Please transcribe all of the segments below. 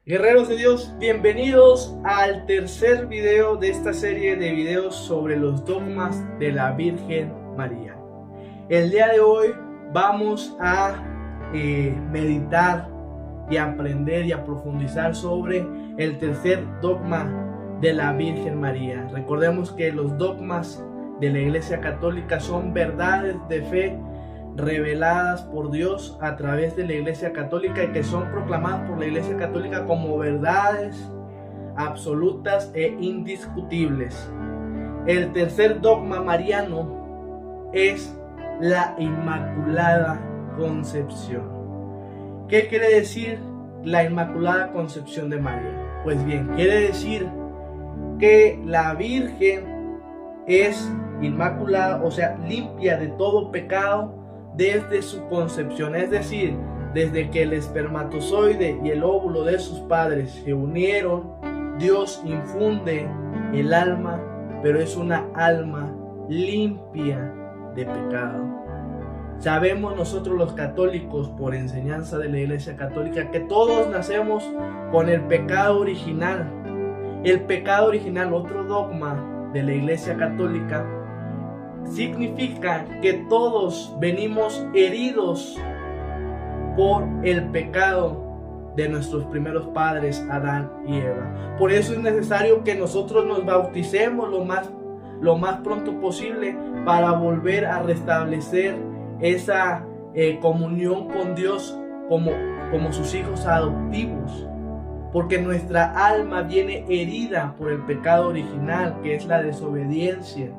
Guerreros de Dios, bienvenidos al tercer video de esta serie de videos sobre los dogmas de la Virgen María. El día de hoy vamos a meditar y aprender y a profundizar sobre el tercer dogma de la Virgen María. Recordemos que los dogmas de la Iglesia Católica son verdades de fe reveladas por Dios a través de la Iglesia Católica y que son proclamadas por la Iglesia Católica como verdades absolutas e indiscutibles. El tercer dogma mariano es la Inmaculada Concepción. ¿Qué quiere decir la Inmaculada Concepción de María? Pues bien, quiere decir que la Virgen es inmaculada, o sea, limpia de todo pecado desde su concepción, es decir, desde que el espermatozoide y el óvulo de sus padres se unieron, Dios infunde el alma, pero es una alma limpia de pecado. Sabemos nosotros los católicos, por enseñanza de la Iglesia Católica, que todos nacemos con el pecado original. El pecado original, otro dogma de la Iglesia Católica, significa que todos venimos heridos por el pecado de nuestros primeros padres, Adán y Eva. Por eso es necesario que nosotros nos bauticemos lo más pronto posible para volver a restablecer esa comunión con Dios como sus hijos adoptivos. Porque nuestra alma viene herida por el pecado original, que es la desobediencia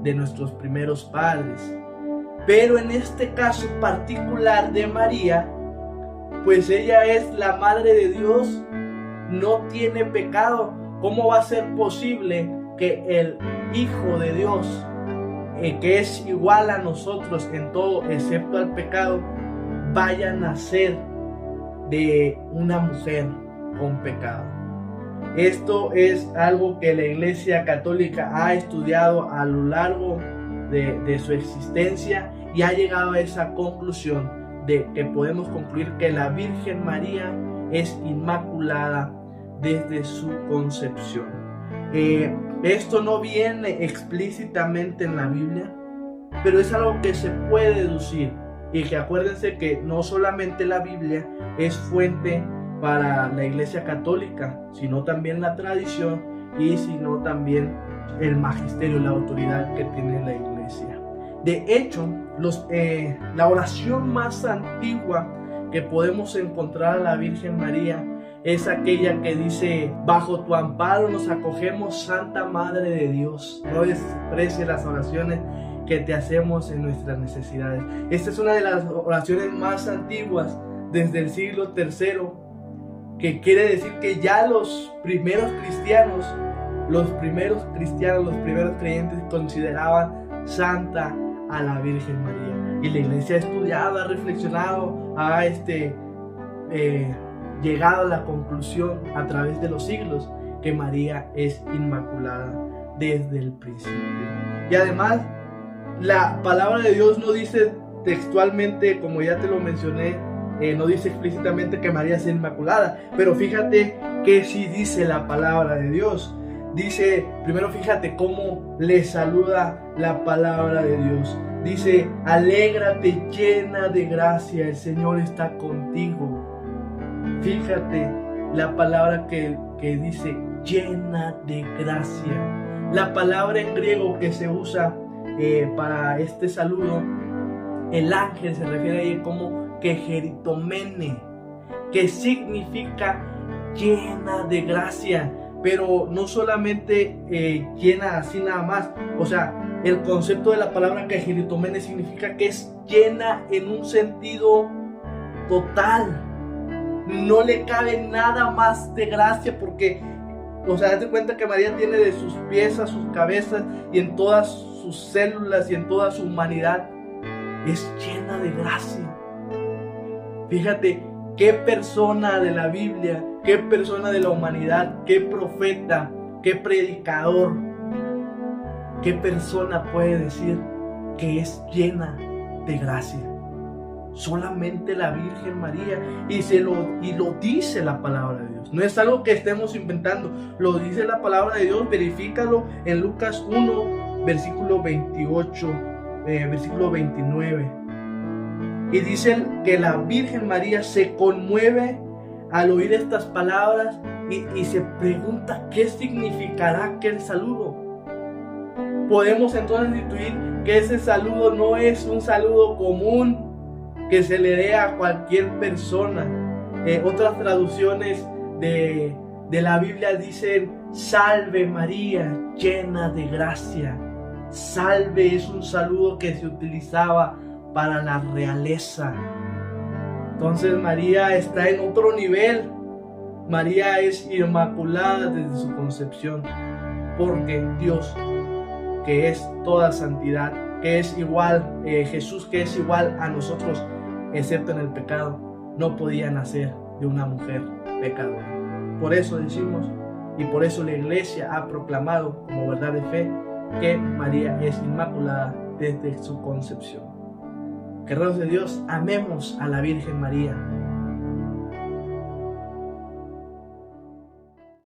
de nuestros primeros padres. Pero en este caso particular de María, pues ella es la Madre de Dios, no tiene pecado. ¿Cómo va a ser posible que el Hijo de Dios, que es igual a nosotros en todo excepto al pecado, vaya a nacer de una mujer con pecado? Esto es algo que la Iglesia Católica ha estudiado a lo largo de su existencia y ha llegado a esa conclusión de que podemos concluir que la Virgen María es inmaculada desde su concepción. Esto no viene explícitamente en la Biblia, pero es algo que se puede deducir, y que acuérdense que no solamente la Biblia es fuente para la Iglesia Católica, sino también la tradición y sino también el magisterio, la autoridad que tiene la Iglesia. De hecho, la oración más antigua que podemos encontrar a la Virgen María es aquella que dice: bajo tu amparo nos acogemos, Santa Madre de Dios. No desprecies las oraciones que te hacemos en nuestras necesidades. Esta es una de las oraciones más antiguas desde el siglo III, que quiere decir que ya los primeros cristianos, los primeros creyentes consideraban santa a la Virgen María. Y la Iglesia ha estudiado, ha reflexionado, ha llegado a la conclusión a través de los siglos que María es inmaculada desde el principio. Y además, la palabra de Dios no dice textualmente, como ya te lo mencioné, no dice explícitamente que María sea inmaculada, pero fíjate que sí dice la palabra de Dios. Dice, primero fíjate cómo le saluda la palabra de Dios. Dice: alégrate llena de gracia, el Señor está contigo. Fíjate la palabra que dice llena de gracia. La palabra en griego que se usa para este saludo, el ángel se refiere a ella como Kegeritomene, que significa llena de gracia, pero no solamente llena así nada más. O sea, el concepto de la palabra Kegeritomene significa que es llena en un sentido total. No le cabe nada más de gracia, porque, o sea, date cuenta que María tiene de sus pies a sus cabezas y en todas sus células y en toda su humanidad es llena de gracia. Fíjate qué persona de la Biblia, qué persona de la humanidad, qué profeta, qué predicador, qué persona puede decir que es llena de gracia. solamente la Virgen María, y lo dice la palabra de Dios. No es algo que estemos inventando, lo dice la palabra de Dios. Verifícalo en Lucas 1, versículo 28, versículo 29. Y dice que la Virgen María se conmueve al oír estas palabras y se pregunta qué significará aquel saludo. Podemos entonces intuir que ese saludo no es un saludo común que se le dé a cualquier persona. Otras traducciones de la Biblia dicen: salve María, llena de gracia. Salve es un saludo que se utilizaba para la realeza. Entonces María está en otro nivel. María es inmaculada desde su concepción, porque Dios, que es toda santidad, que es igual, Jesús, que es igual a nosotros, excepto en el pecado, no podía nacer de una mujer pecadora. Por eso decimos, y por eso la Iglesia ha proclamado como verdad de fe, que María es inmaculada desde su concepción. Queridos de Dios, amemos a la Virgen María.